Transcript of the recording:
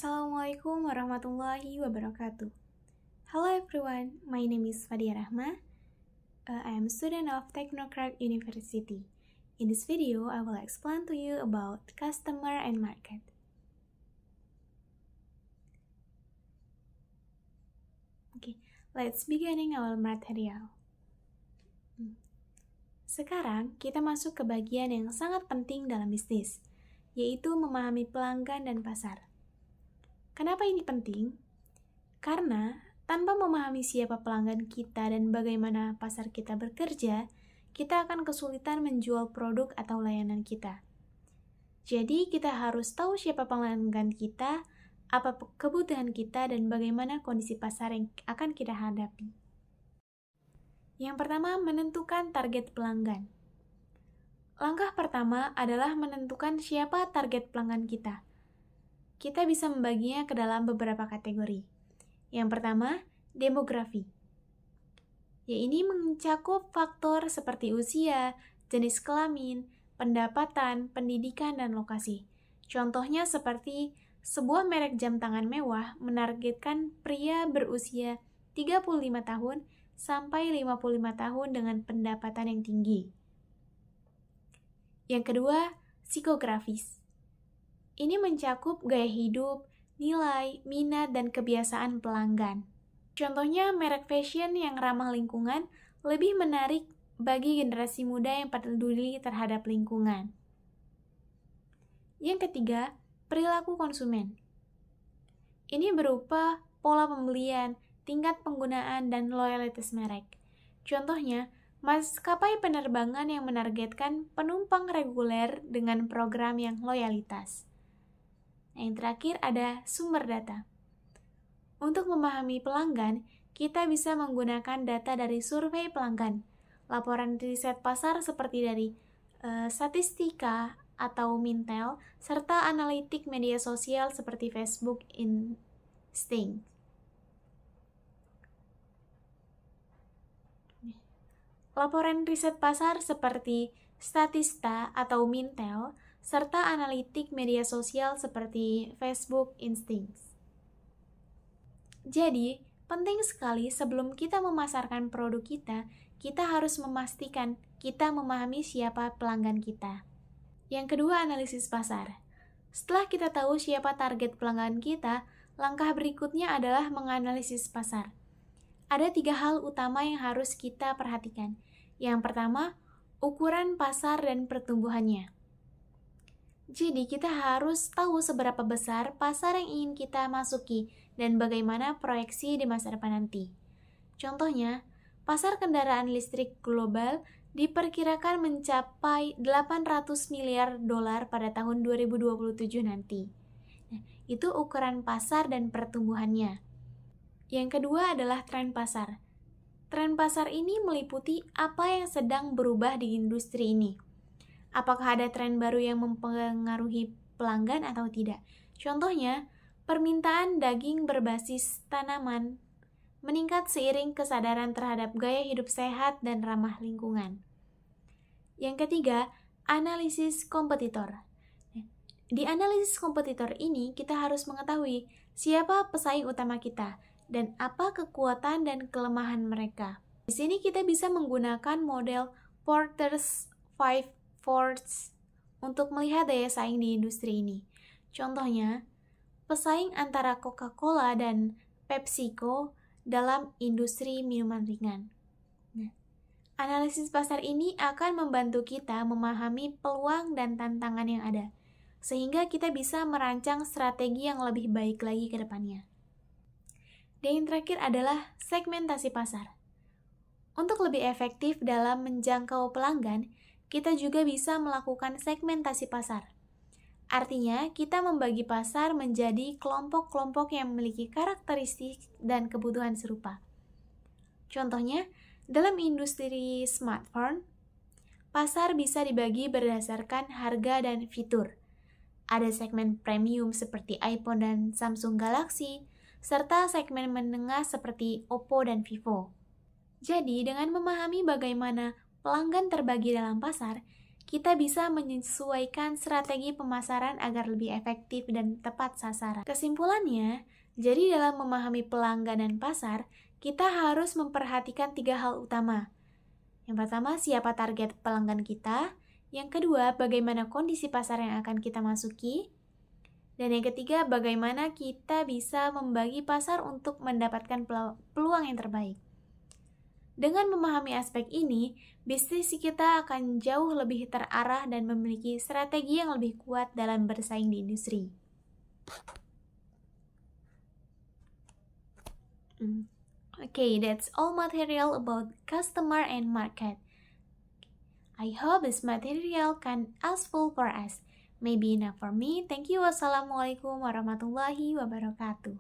Assalamualaikum warahmatullahi wabarakatuh. Hello everyone, my name is Fadia Rahma. I am a student of Technocrat University. In this video, I will explain to you about customer and market. Okay, let's beginning our material. Sekarang kita masuk ke bagian yang sangat penting dalam bisnis, yaitu memahami pelanggan dan pasar. Kenapa ini penting? Karena tanpa memahami siapa pelanggan kita dan bagaimana pasar kita bekerja, kita akan kesulitan menjual produk atau layanan kita. Jadi kita harus tahu siapa pelanggan kita, apa kebutuhan kita, dan bagaimana kondisi pasar yang akan kita hadapi. Yang pertama, menentukan target pelanggan. Langkah pertama adalah menentukan siapa target pelanggan kita. Kita bisa membaginya ke dalam beberapa kategori. Yang pertama, demografi. Ini mencakup faktor seperti usia, jenis kelamin, pendapatan, pendidikan, dan lokasi. Contohnya seperti sebuah merek jam tangan mewah menargetkan pria berusia 35 tahun sampai 55 tahun dengan pendapatan yang tinggi. Yang kedua, psikografis. Ini mencakup gaya hidup, nilai, minat, dan kebiasaan pelanggan. Contohnya, merek fashion yang ramah lingkungan lebih menarik bagi generasi muda yang peduli terhadap lingkungan. Yang ketiga, perilaku konsumen. Ini berupa pola pembelian, tingkat penggunaan, dan loyalitas merek. Contohnya, maskapai penerbangan yang menargetkan penumpang reguler dengan program yang loyalitas. Yang terakhir ada sumber data. Untuk memahami pelanggan, kita bisa menggunakan data dari survei pelanggan, laporan riset pasar seperti dari Statistika atau Mintel, serta analitik media sosial seperti Facebook Instinct. Laporan riset pasar seperti Statista atau Mintel, serta analitik media sosial seperti Facebook Instinct. Jadi, penting sekali sebelum kita memasarkan produk kita, kita harus memastikan kita memahami siapa pelanggan kita. Yang kedua, analisis pasar. Setelah kita tahu siapa target pelanggan kita, langkah berikutnya adalah menganalisis pasar. Ada 3 hal utama yang harus kita perhatikan. Yang pertama, ukuran pasar dan pertumbuhannya. Jadi, kita harus tahu seberapa besar pasar yang ingin kita masuki dan bagaimana proyeksi di masa depan nanti. Contohnya, pasar kendaraan listrik global diperkirakan mencapai 800 miliar dolar pada tahun 2027 nanti. Itu ukuran pasar dan pertumbuhannya. Yang kedua adalah tren pasar. Tren pasar ini meliputi apa yang sedang berubah di industri ini. Apakah ada tren baru yang mempengaruhi pelanggan atau tidak? Contohnya, permintaan daging berbasis tanaman meningkat seiring kesadaran terhadap gaya hidup sehat dan ramah lingkungan. Yang ketiga, analisis kompetitor. Di analisis kompetitor ini, kita harus mengetahui siapa pesaing utama kita dan apa kekuatan dan kelemahan mereka. Di sini kita bisa menggunakan model Porter's 5 Force untuk melihat daya saing di industri ini. Contohnya, pesaing antara Coca-Cola dan PepsiCo dalam industri minuman ringan. Analisis pasar ini akan membantu kita memahami peluang dan tantangan yang ada, sehingga kita bisa merancang strategi yang lebih baik lagi ke depannya. Dan yang terakhir adalah segmentasi pasar. Untuk lebih efektif dalam menjangkau pelanggan, kita juga bisa melakukan segmentasi pasar. Artinya, kita membagi pasar menjadi kelompok-kelompok yang memiliki karakteristik dan kebutuhan serupa. Contohnya, dalam industri smartphone, pasar bisa dibagi berdasarkan harga dan fitur. Ada segmen premium seperti iPhone dan Samsung Galaxy, serta segmen menengah seperti Oppo dan Vivo. Jadi, dengan memahami bagaimana pelanggan terbagi dalam pasar, kita bisa menyesuaikan strategi pemasaran agar lebih efektif dan tepat sasaran. Kesimpulannya, jadi dalam memahami pelanggan dan pasar, kita harus memperhatikan 3 hal utama. Yang pertama, siapa target pelanggan kita. Yang kedua, bagaimana kondisi pasar yang akan kita masuki. Dan yang ketiga, bagaimana kita bisa membagi pasar untuk mendapatkan peluang yang terbaik. Dengan memahami aspek ini, bisnis kita akan jauh lebih terarah dan memiliki strategi yang lebih kuat dalam bersaing di industri. Okay, that's all material about customer and market. I hope this material can useful for us. Maybe enough for me. Thank you. Wassalamualaikum warahmatullahi wabarakatuh.